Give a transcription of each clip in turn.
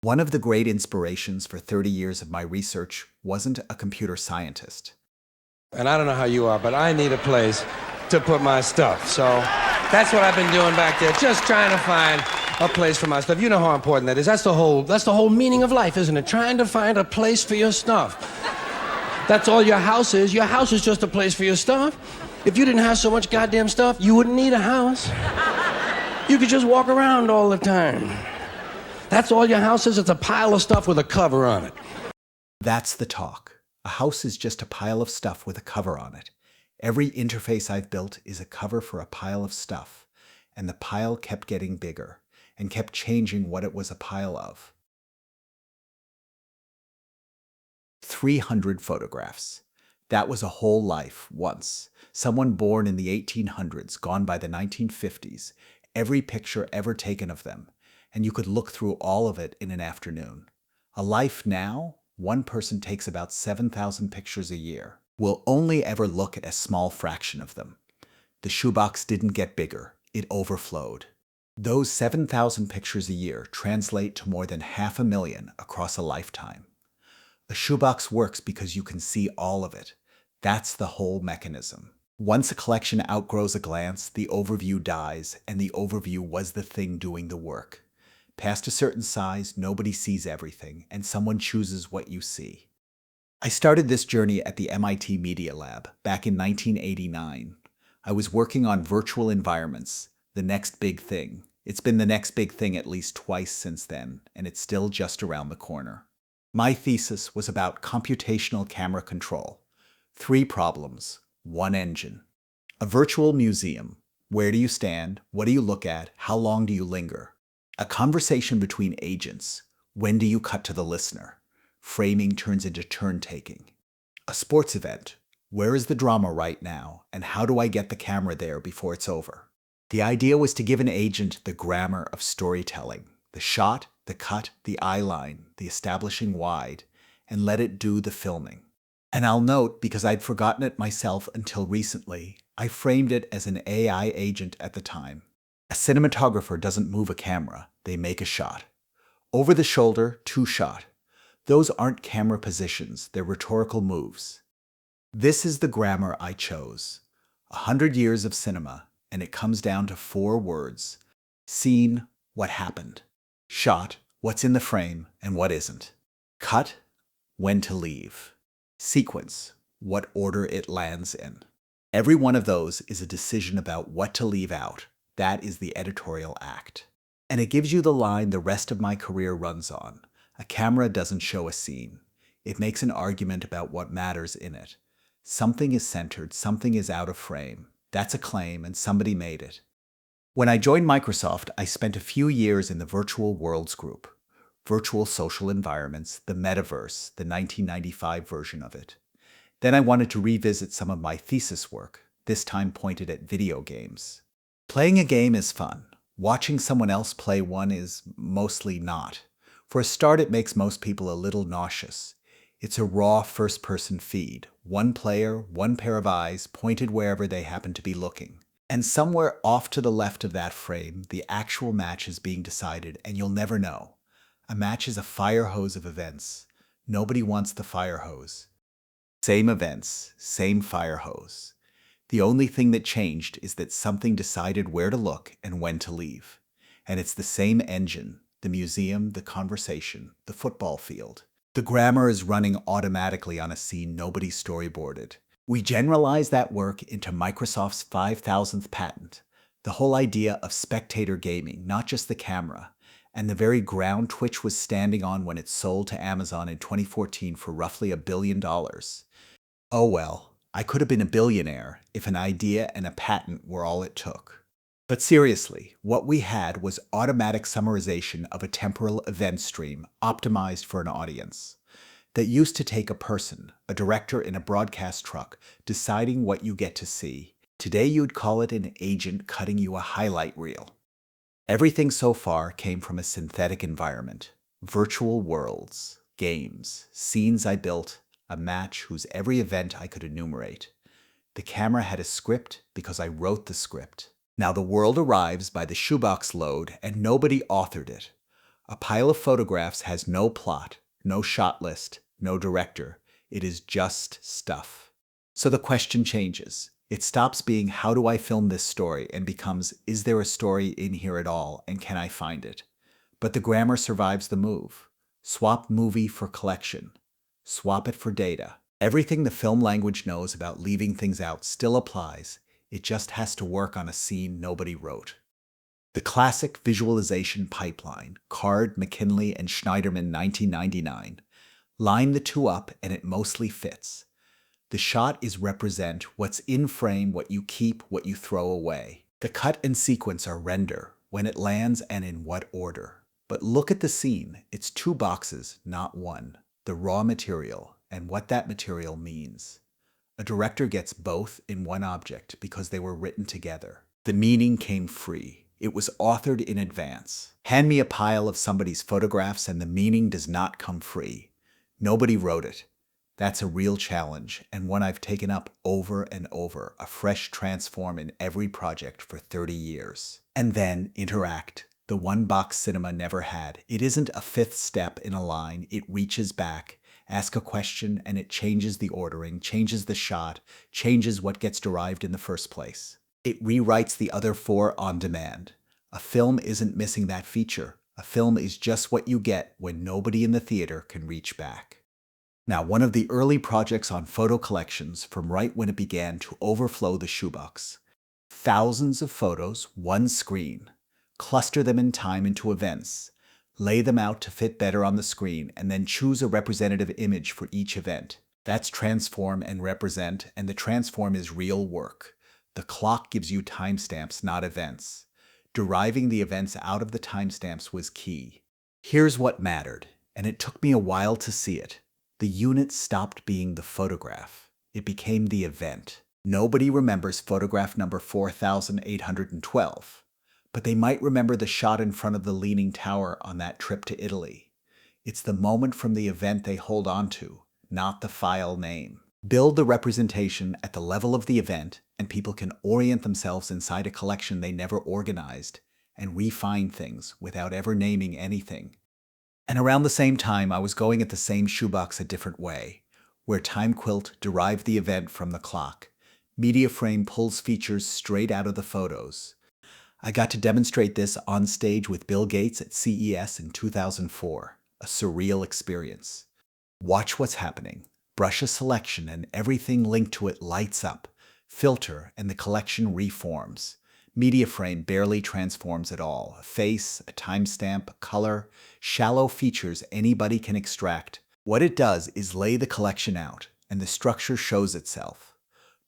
One of the great inspirations for 30 years of my research wasn't a computer scientist. And I don't know how you are, but I need a place to put my stuff. So that's what I've been doing back there, just trying to find a place for my stuff. You know how important that is. That's the whole meaning of life, isn't it? Trying to find a place for your stuff. That's all your house is. Your house is just a place for your stuff. If you didn't have so much goddamn stuff, you wouldn't need a house. You could just walk around all the time. That's all your house is. It's a pile of stuff with a cover on it. That's the talk. A house is just a pile of stuff with a cover on it. Every interface I've built is a cover for a pile of stuff, and the pile kept getting bigger and kept changing what it was a pile of. 300 photographs. That was a whole life once. Someone born in the 1800s, gone by the 1950s, every picture ever taken of them, and you could look through all of it in an afternoon. A life now, one person takes about 7,000 pictures a year. We'll only ever look at a small fraction of them. The shoebox didn't get bigger, it overflowed. Those 7,000 pictures a year translate to more than 500,000 across a lifetime. A shoebox works because you can see all of it. That's the whole mechanism. Once a collection outgrows a glance, the overview dies, and the overview was the thing doing the work. Past a certain size, nobody sees everything, and someone chooses what you see. I started this journey at the MIT Media Lab back in 1989. I was working on virtual environments, the next big thing. It's been the next big thing at least twice since then, and it's still just around the corner. My thesis was about computational camera control. 3 problems, 1 engine. A virtual museum. Where do you stand? What do you look at? How long do you linger? A conversation between agents. When do you cut to the listener? Framing turns into turn-taking. A sports event. Where is the drama right now, and how do I get the camera there before it's over? The idea was to give an agent the grammar of storytelling, the shot, the cut, the eye line, the establishing wide, and let it do the filming. And I'll note, because I'd forgotten it myself until recently, I framed it as an AI agent at the time. A cinematographer doesn't move a camera, they make a shot. Over the shoulder, 2 shot. Those aren't camera positions, they're rhetorical moves. This is the grammar I chose. 100 years of cinema, and it comes down to 4 words. Scene, what happened. Shot, what's in the frame and what isn't. Cut, when to leave. Sequence, what order it lands in. Every one of those is a decision about what to leave out. That is the editorial act. And it gives you the line the rest of my career runs on. A camera doesn't show a scene. It makes an argument about what matters in it. Something is centered, something is out of frame. That's a claim, and somebody made it. When I joined Microsoft, I spent a few years in the Virtual Worlds group. Virtual social environments, the metaverse, the 1995 version of it. Then I wanted to revisit some of my thesis work, this time pointed at video games. Playing a game is fun. Watching someone else play one is mostly not. For a start, it makes most people a little nauseous. It's a raw first-person feed. One player, one pair of eyes, pointed wherever they happen to be looking. And somewhere off to the left of that frame, the actual match is being decided, and you'll never know. A match is a fire hose of events. Nobody wants the fire hose. Same events, same fire hose. The only thing that changed is that something decided where to look and when to leave. And it's the same engine, the museum, the conversation, the football field. The grammar is running automatically on a scene nobody storyboarded. We generalize that work into Microsoft's 5,000th patent, the whole idea of spectator gaming, not just the camera, and the very ground Twitch was standing on when it sold to Amazon in 2014 for roughly $1 billion. Oh well. I could have been a billionaire if an idea and a patent were all it took. But seriously, what we had was automatic summarization of a temporal event stream optimized for an audience. That used to take a person, a director in a broadcast truck, deciding what you get to see. Today you'd call it an agent cutting you a highlight reel. Everything so far came from a synthetic environment. Virtual worlds, games, scenes I built, a match whose every event I could enumerate. The camera had a script because I wrote the script. Now the world arrives by the shoebox load and nobody authored it. A pile of photographs has no plot, no shot list, no director. It is just stuff. So the question changes. It stops being, how do I film this story, and becomes, is there a story in here at all, and can I find it? But the grammar survives the move. Swap movie for collection. Swap it for data. Everything the film language knows about leaving things out still applies. It just has to work on a scene nobody wrote. The classic visualization pipeline, Card, McKinley, and Schneiderman 1999. Line the two up and it mostly fits. The shot is represent what's in frame, what you keep, what you throw away. The cut and sequence are render, when it lands and in what order. But look at the scene. It's two boxes, not one. The raw material and what that material means. A director gets both in one object because they were written together. The meaning came free. It was authored in advance. Hand me a pile of somebody's photographs and the meaning does not come free. Nobody wrote it. That's a real challenge, and one I've taken up over and over, a fresh transform in every project for 30 years. And then interact. The one box cinema never had. It isn't a fifth step in a line. It reaches back, ask a question, and it changes the ordering, changes the shot, changes what gets derived in the first place. It rewrites the other four on demand. A film isn't missing that feature. A film is just what you get when nobody in the theater can reach back. Now, one of the early projects on photo collections, from right when it began to overflow the shoebox. Thousands of photos, one screen. Cluster them in time into events. Lay them out to fit better on the screen, and then choose a representative image for each event. That's transform and represent, and the transform is real work. The clock gives you timestamps, not events. Deriving the events out of the timestamps was key. Here's what mattered, and it took me a while to see it. The unit stopped being the photograph. It became the event. Nobody remembers photograph number 4812, but they might remember the shot in front of the Leaning Tower on that trip to Italy. It's the moment from the event they hold on to, not the file name. Build the representation at the level of the event, and people can orient themselves inside a collection they never organized and refine things without ever naming anything. And around the same time, I was going at the same shoebox a different way, where Time Quilt derived the event from the clock. MediaFrame pulls features straight out of the photos. I got to demonstrate this on stage with Bill Gates at CES in 2004, a surreal experience. Watch what's happening. Brush a selection and everything linked to it lights up. Filter and the collection reforms. MediaFrame barely transforms at all. A face, a timestamp, a color, shallow features anybody can extract. What it does is lay the collection out, and the structure shows itself.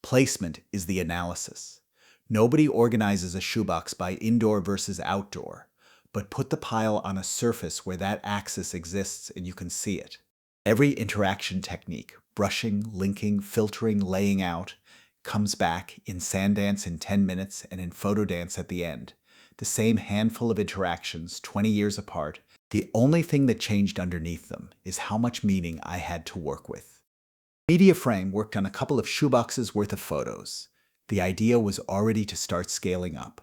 Placement is the analysis. Nobody organizes a shoebox by indoor versus outdoor, but put the pile on a surface where that axis exists and you can see it. Every interaction technique, brushing, linking, filtering, laying out, comes back in Sandance in 10 minutes and in Photodance at the end. The same handful of interactions, 20 years apart. The only thing that changed underneath them is how much meaning I had to work with. MediaFrame worked on a couple of shoeboxes worth of photos. The idea was already to start scaling up.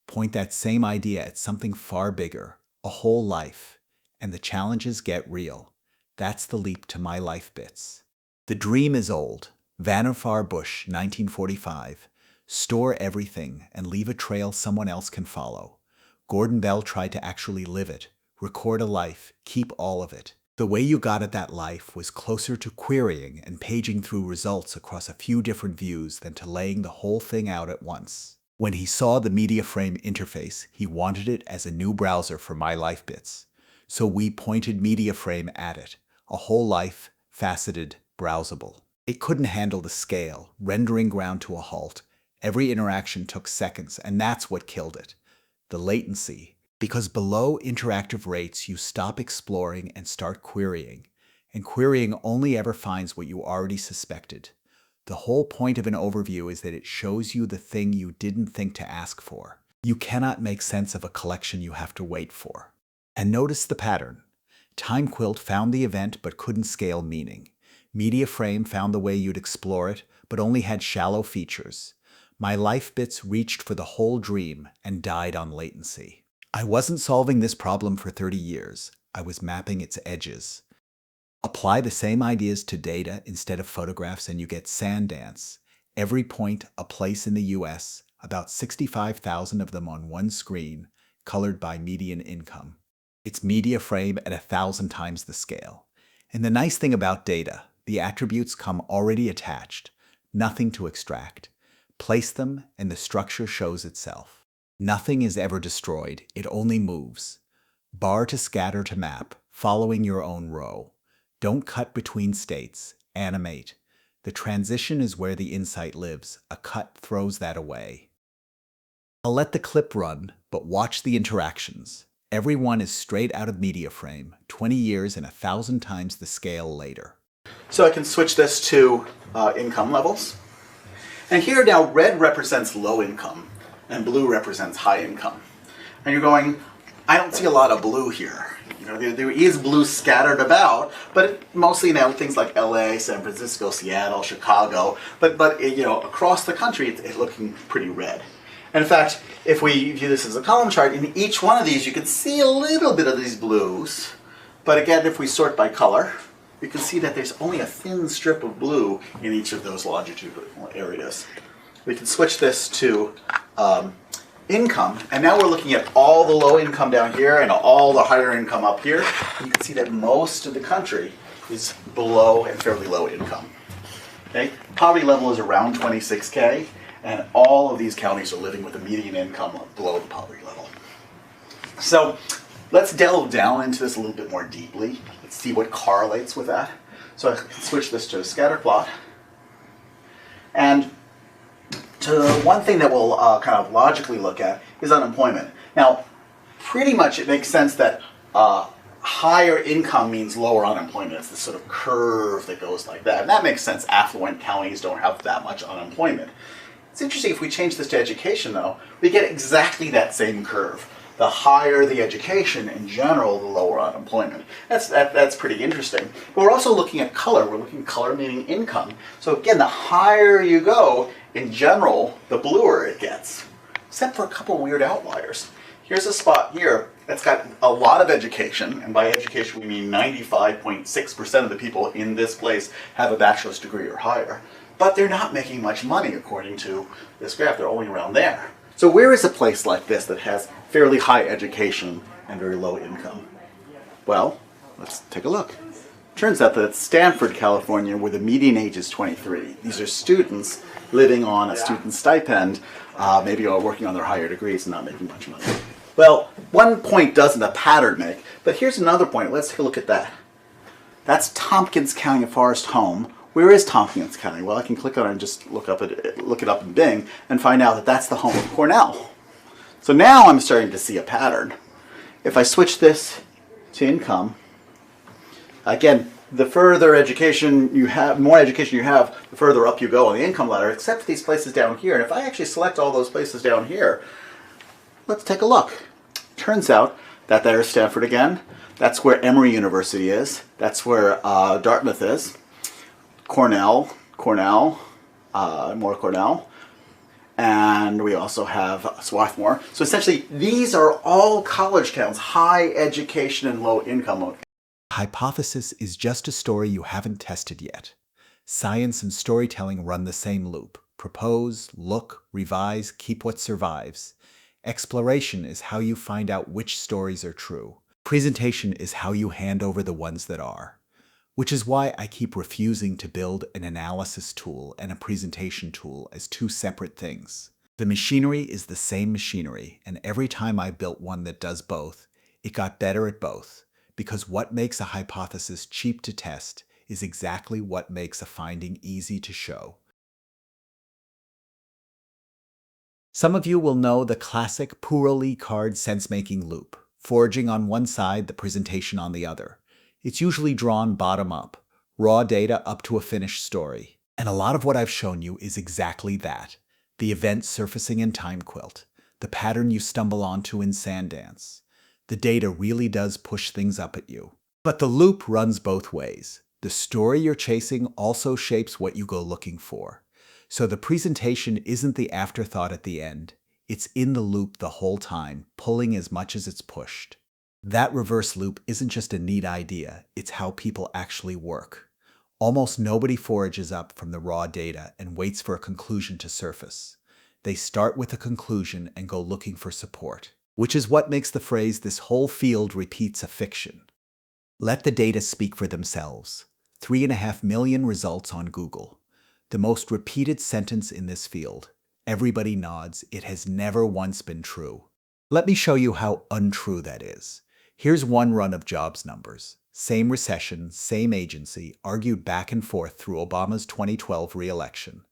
Point that same idea at something far bigger, a whole life, and the challenges get real. That's the leap to my life bits. The dream is old. Vannevar Bush, 1945. Store everything and leave a trail someone else can follow. Gordon Bell tried to actually live it. Record a life. Keep all of it. The way you got at that life was closer to querying and paging through results across a few different views than to laying the whole thing out at once. When he saw the MediaFrame interface, he wanted it as a new browser for My Life Bits. So we pointed MediaFrame at it. A whole life, faceted, browsable. It couldn't handle the scale, rendering ground to a halt. Every interaction took seconds, and that's what killed it. The latency. Because below interactive rates, you stop exploring and start querying. And querying only ever finds what you already suspected. The whole point of an overview is that it shows you the thing you didn't think to ask for. You cannot make sense of a collection you have to wait for. And notice the pattern. Time Quilt found the event but couldn't scale meaning. MediaFrame found the way you'd explore it, but only had shallow features. My Life Bits reached for the whole dream and died on latency. I wasn't solving this problem for 30 years. I was mapping its edges. Apply the same ideas to data instead of photographs and you get Sandance. Every point a place in the US, about 65,000 of them on one screen, colored by median income. It's media frame at 1,000 times the scale. And the nice thing about data, the attributes come already attached, nothing to extract. Place them and the structure shows itself. Nothing is ever destroyed, it only moves. Bar to scatter to map, following your own row. Don't cut between states, animate. The transition is where the insight lives. A cut throws that away. I'll let the clip run, but watch the interactions. Every one is straight out of media frame, 20 years and 1,000 times the scale later. So I can switch this to income levels. And here now red represents low income and blue represents high income. And you're going, I don't see a lot of blue here. You know, there is blue scattered about, but mostly now things like LA, San Francisco, Seattle, Chicago, but you know, across the country it's looking pretty red. And in fact, if we view this as a column chart, in each one of these you can see a little bit of these blues. But again, if we sort by color, we can see that there's only a thin strip of blue in each of those longitudinal areas. We can switch this to income, and now we're looking at all the low income down here and all the higher income up here. And you can see that most of the country is below and fairly low income. Okay? Poverty level is around 26K, and all of these counties are living with a median income below the poverty level. So let's delve down into this a little bit more deeply. Let's see what correlates with that. So I can switch this to a scatter plot. And one thing that we'll kind of logically look at is unemployment. Now, pretty much it makes sense that higher income means lower unemployment. It's this sort of curve that goes like that. And that makes sense. Affluent counties don't have that much unemployment. It's interesting, if we change this to education, though, we get exactly that same curve. The higher the education, in general, the lower unemployment. That's pretty interesting. But we're also looking at color. We're looking at color meaning income. So again, the higher you go, in general, the bluer it gets, except for a couple weird outliers. Here's a spot here that's got a lot of education, and by education we mean 95.6% of the people in this place have a bachelor's degree or higher. But they're not making much money according to this graph. They're only around there. So where is a place like this that has fairly high education and very low income? Well, let's take a look. Turns out that it's Stanford, California, where the median age is 23. These are students living on a student stipend, maybe are working on their higher degrees and not making much money. Well, one point doesn't a pattern make, but here's another point. Let's take a look at that. That's Tompkins County, Forest Home. Where is Tompkins County? Well, I can click on it and just look it up in Bing and find out that that's the home of Cornell. So now I'm starting to see a pattern. If I switch this to income, again, the further education you have, more education you have, the further up you go on the income ladder, except for these places down here. And if I actually select all those places down here, let's take a look. Turns out that there's Stanford again. That's where Emory University is. That's where Dartmouth is. Cornell, more Cornell, and we also have Swarthmore. So essentially, these are all college towns, high education and low income. Hypothesis is just a story you haven't tested yet. Science and storytelling run the same loop. Propose, look, revise, keep what survives. Exploration is how you find out which stories are true. Presentation is how you hand over the ones that are. Which is why I keep refusing to build an analysis tool and a presentation tool as two separate things. The machinery is the same machinery, and every time I built one that does both, it got better at both, because what makes a hypothesis cheap to test is exactly what makes a finding easy to show. Some of you will know the classic Pouroli-Card sense-making loop, foraging on one side, the presentation on the other. It's usually drawn bottom up, raw data up to a finished story. And a lot of what I've shown you is exactly that. The event surfacing in TimeQuilt, the pattern you stumble onto in Sandance. The data really does push things up at you. But the loop runs both ways. The story you're chasing also shapes what you go looking for. So the presentation isn't the afterthought at the end. It's in the loop the whole time, pulling as much as it's pushed. That reverse loop isn't just a neat idea, it's how people actually work. Almost nobody forages up from the raw data and waits for a conclusion to surface. They start with a conclusion and go looking for support, which is what makes the phrase "this whole field repeats" a fiction. Let the data speak for themselves. 3.5 million results on Google. The most repeated sentence in this field. Everybody nods. It has never once been true. Let me show you how untrue that is. Here's one run of jobs numbers. Same recession, same agency, argued back and forth through Obama's 2012 re-election.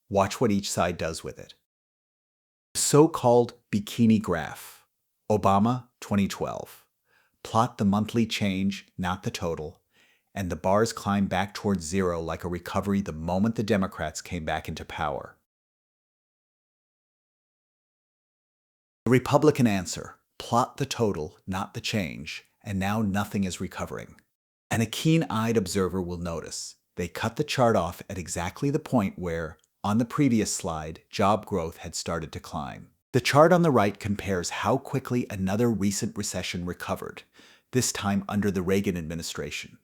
Watch what each side does with it. So-called bikini graph. Obama, 2012. Plot the monthly change, not the total, and the bars climb back towards zero like a recovery the moment the Democrats came back into power. The Republican answer, plot the total, not the change, and now nothing is recovering. And a keen-eyed observer will notice they cut the chart off at exactly the point where, on the previous slide, job growth had started to climb. The chart on the right compares how quickly another recent recession recovered, this time under the Reagan administration.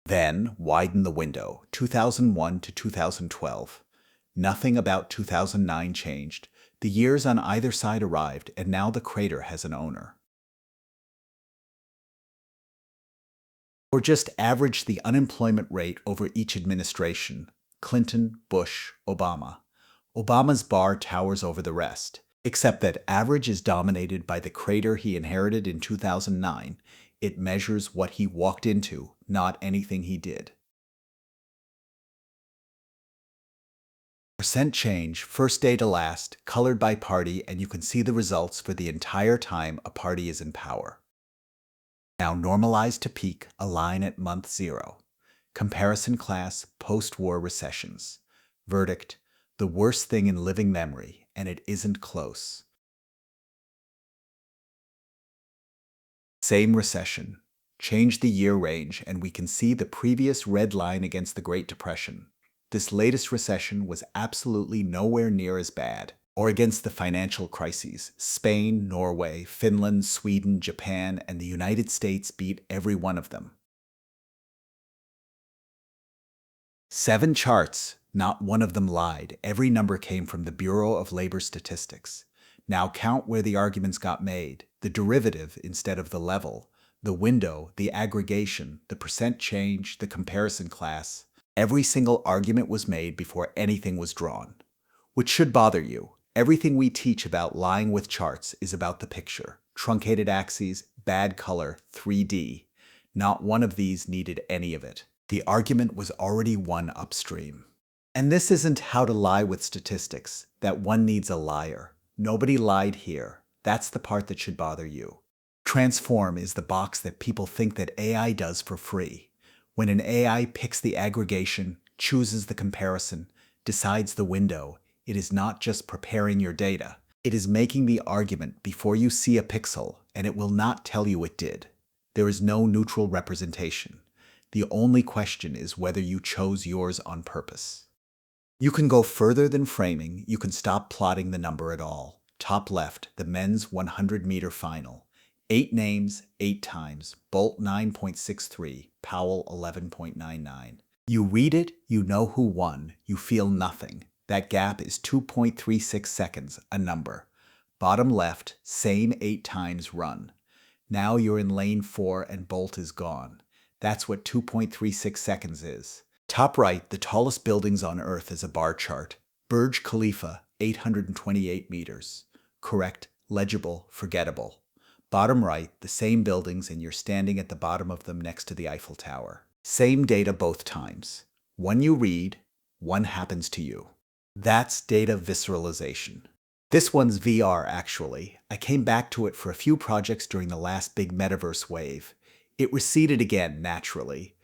Then widen the window, 2001 to 2012. Nothing about 2009 changed. The years on either side arrived, and now the crater has an owner. Or just average the unemployment rate over each administration. Clinton, Bush, Obama. Obama's bar towers over the rest, except that average is dominated by the crater he inherited in 2009. It measures what he walked into, not anything he did. Percent change, first day to last, colored by party, and you can see the results for the entire time a party is in power. Now normalize to peak, a line at month 0. Comparison class, post-war recessions. Verdict, the worst thing in living memory, and it isn't close. Same recession. Change the year range, and we can see the previous red line against the Great Depression. This latest recession was absolutely nowhere near as bad. Or against the financial crises. Spain, Norway, Finland, Sweden, Japan, and the United States beat every one of them. 7 charts, not one of them lied. Every number came from the Bureau of Labor Statistics. Now count where the arguments got made. The derivative instead of the level. The window, the aggregation, the percent change, the comparison class. Every single argument was made before anything was drawn. Which should bother you. Everything we teach about lying with charts is about the picture. Truncated axes, bad color, 3D. Not one of these needed any of it. The argument was already won upstream. And this isn't how to lie with statistics, that one needs a liar. Nobody lied here. That's the part that should bother you. Transform is the box that people think that AI does for free. When an AI picks the aggregation, chooses the comparison, decides the window, it is not just preparing your data. It is making the argument before you see a pixel, and it will not tell you it did. There is no neutral representation. The only question is whether you chose yours on purpose. You can go further than framing. You can stop plotting the number at all. Top left, the men's 100-meter final. 8 names, 8 times. Bolt 9.63, Powell 11.99. You read it, you know who won. You feel nothing. That gap is 2.36 seconds, a number. Bottom left, same 8 times run. Now you're in lane 4 and Bolt is gone. That's what 2.36 seconds is. Top right, the tallest buildings on Earth is a bar chart. Burj Khalifa, 828 meters. Correct, legible, forgettable. Bottom right, the same buildings and you're standing at the bottom of them next to the Eiffel Tower. Same data both times. One you read, one happens to you. That's data visceralization. This one's VR, actually. I came back to it for a few projects during the last big metaverse wave. It receded again, naturally.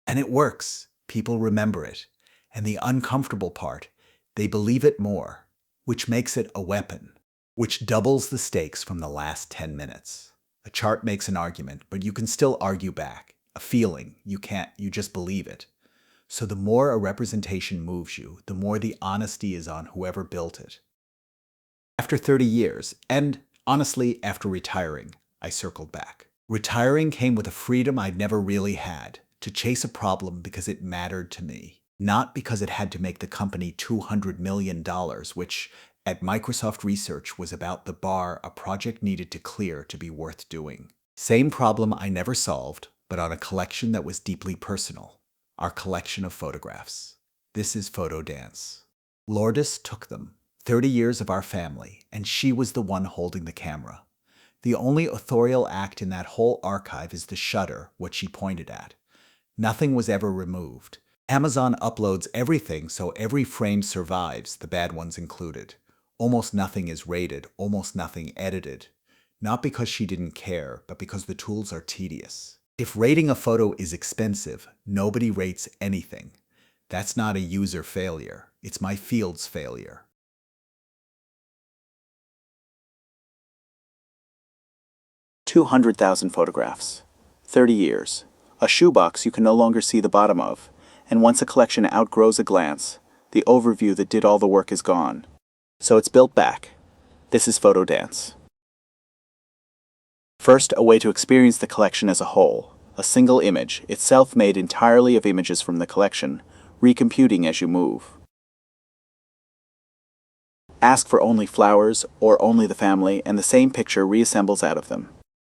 And it works. People remember it. And the uncomfortable part, they believe it more, which makes it a weapon, which doubles the stakes from the last 10 minutes. A chart makes an argument, but you can still argue back. A feeling, you can't, you just believe it. So the more a representation moves you, the more the honesty is on whoever built it. After 30 years, and honestly, after retiring, I circled back. Retiring came with a freedom I'd never really had, to chase a problem because it mattered to me, not because it had to make the company $200 million, which at Microsoft Research was about the bar a project needed to clear to be worth doing. Same problem I never solved, but on a collection that was deeply personal. Our collection of photographs. This is Photodance. Lourdes took them, 30 years of our family, and she was the one holding the camera. The only authorial act in that whole archive is the shutter, what she pointed at. Nothing was ever removed. Amazon uploads everything, so every frame survives, the bad ones included. Almost nothing is rated, almost nothing edited. Not because she didn't care, but because the tools are tedious. If rating a photo is expensive, nobody rates anything. That's not a user failure. It's my field's failure. $200,000 photographs, 30 years, a shoebox you can no longer see the bottom of, and once a collection outgrows a glance, the overview that did all the work is gone. So it's built back. This is Photodance. First, a way to experience the collection as a whole, a single image, itself made entirely of images from the collection, recomputing as you move. Ask for only flowers or only the family, and the same picture reassembles out of them.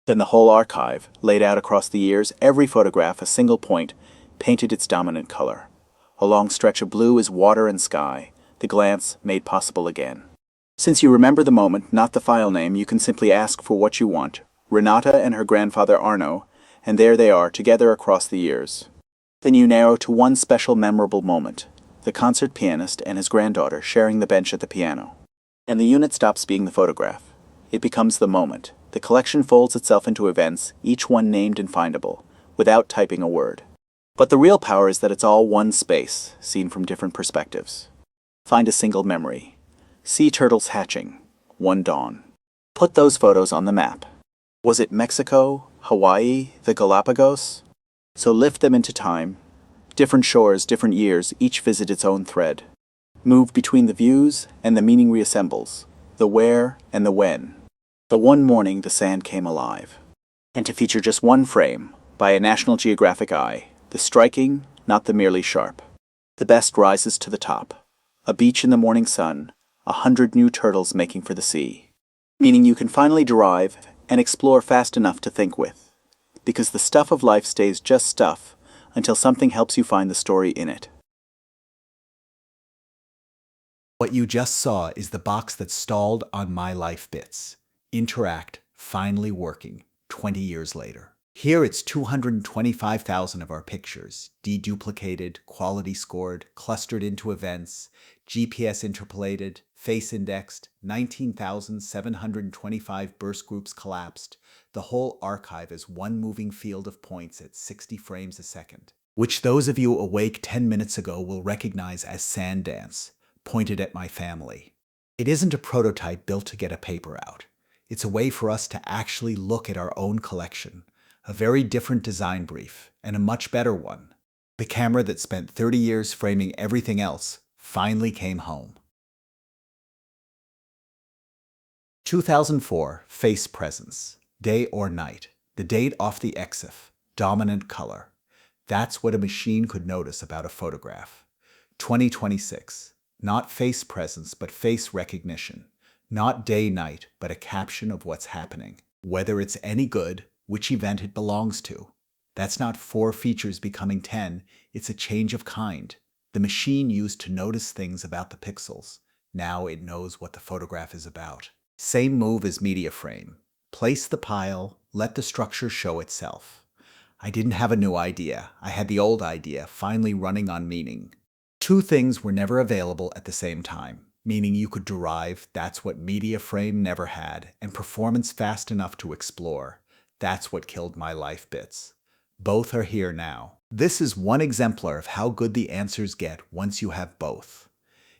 Then the whole archive, laid out across the years, every photograph a single point, painted its dominant color. A long stretch of blue is water and sky, the glance made possible again. Since you remember the moment, not the file name, you can simply ask for what you want, Renata and her grandfather Arno, and there they are, together across the years. Then you narrow to one special memorable moment, the concert pianist and his granddaughter sharing the bench at the piano. And the unit stops being the photograph. It becomes the moment. The collection folds itself into events, each one named and findable, without typing a word. But the real power is that it's all one space, seen from different perspectives. Find a single memory. Sea turtles hatching, one dawn. Put those photos on the map. Was it Mexico, Hawaii, the Galapagos? So lift them into time. Different shores, different years, each visit its own thread. Move between the views, and the meaning reassembles. The where and the when. The one morning the sand came alive. And to feature just one frame, by a National Geographic eye, the striking, not the merely sharp. The best rises to the top. A beach in the morning sun, 100 new turtles making for the sea. Meaning you can finally derive and explore fast enough to think with. Because the stuff of life stays just stuff until something helps you find the story in it. What you just saw is the box that stalled on My Life Bits. Interact, finally working, 20 years later. Here it's 225,000 of our pictures, deduplicated, quality scored, clustered into events, GPS interpolated, face indexed, 19,725 burst groups collapsed, the whole archive is one moving field of points at 60 frames a second, which those of you awake 10 minutes ago will recognize as Sandance, pointed at my family. It isn't a prototype built to get a paper out. It's a way for us to actually look at our own collection, a very different design brief, and a much better one. The camera that spent 30 years framing everything else finally came home. 2004, Face Presence, Day or Night, the date off the EXIF, dominant color. That's what a machine could notice about a photograph. 2026, not face presence, but face recognition. Not day-night, but a caption of what's happening. Whether it's any good, which event it belongs to. That's not 4 features becoming 10, it's a change of kind. The machine used to notice things about the pixels. Now it knows what the photograph is about. Same move as media frame. Place the pile, let the structure show itself. I didn't have a new idea. I had the old idea, finally running on meaning. 2 things were never available at the same time, meaning you could derive, that's what media frame never had, and performance fast enough to explore. That's what killed My Life Bits. Both are here now. This is one exemplar of how good the answers get once you have both.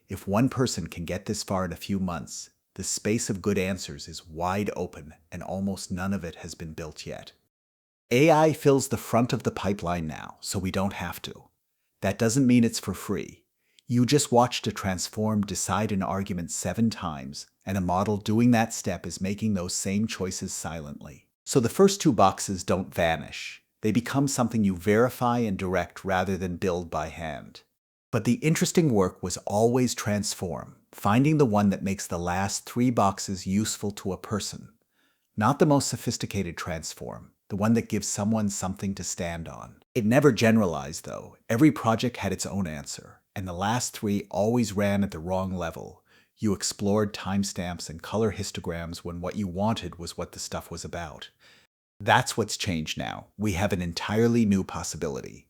If one person can get this far in a few months, the space of good answers is wide open and almost none of it has been built yet. AI fills the front of the pipeline now, so we don't have to. That doesn't mean it's for free. You just watched a transform decide an argument 7 times, and a model doing that step is making those same choices silently. So the first 2 boxes don't vanish. They become something you verify and direct rather than build by hand. But the interesting work was always transform, finding the one that makes the last 3 boxes useful to a person. Not the most sophisticated transform, the one that gives someone something to stand on. It never generalized, though. Every project had its own answer, and the last 3 always ran at the wrong level. You explored timestamps and color histograms when what you wanted was what the stuff was about. That's what's changed now. We have an entirely new possibility.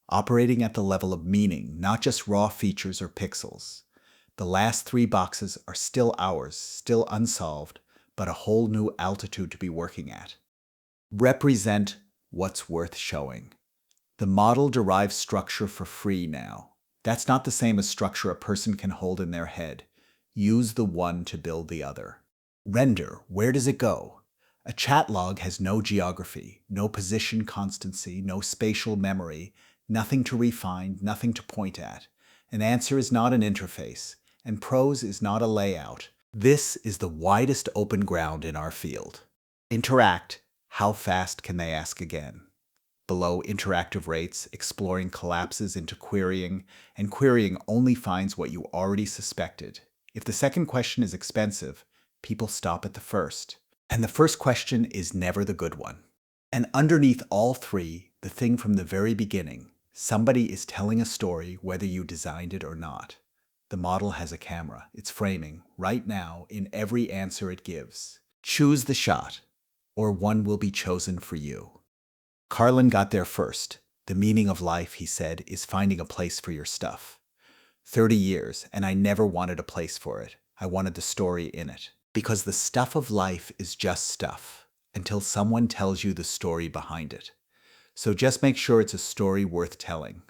Operating at the level of meaning, not just raw features or pixels. The last 3 boxes are still ours, still unsolved, but a whole new altitude to be working at. Represent what's worth showing. The model derives structure for free now. That's not the same as structure a person can hold in their head. Use the one to build the other. Render, where does it go? A chat log has no geography, no position constancy, no spatial memory, nothing to refine, nothing to point at. An answer is not an interface, and prose is not a layout. This is the widest open ground in our field. Interact, how fast can they ask again? Below interactive rates, exploring collapses into querying, and querying only finds what you already suspected. If the second question is expensive, people stop at the first. And the first question is never the good one. And underneath all 3, the thing from the very beginning, somebody is telling a story whether you designed it or not. The model has a camera. It's framing, right now, in every answer it gives. Choose the shot, or one will be chosen for you. Carlin got there first. The meaning of life, he said, is finding a place for your stuff. 30 years, and I never wanted a place for it. I wanted the story in it. Because the stuff of life is just stuff, until someone tells you the story behind it. So just make sure it's a story worth telling.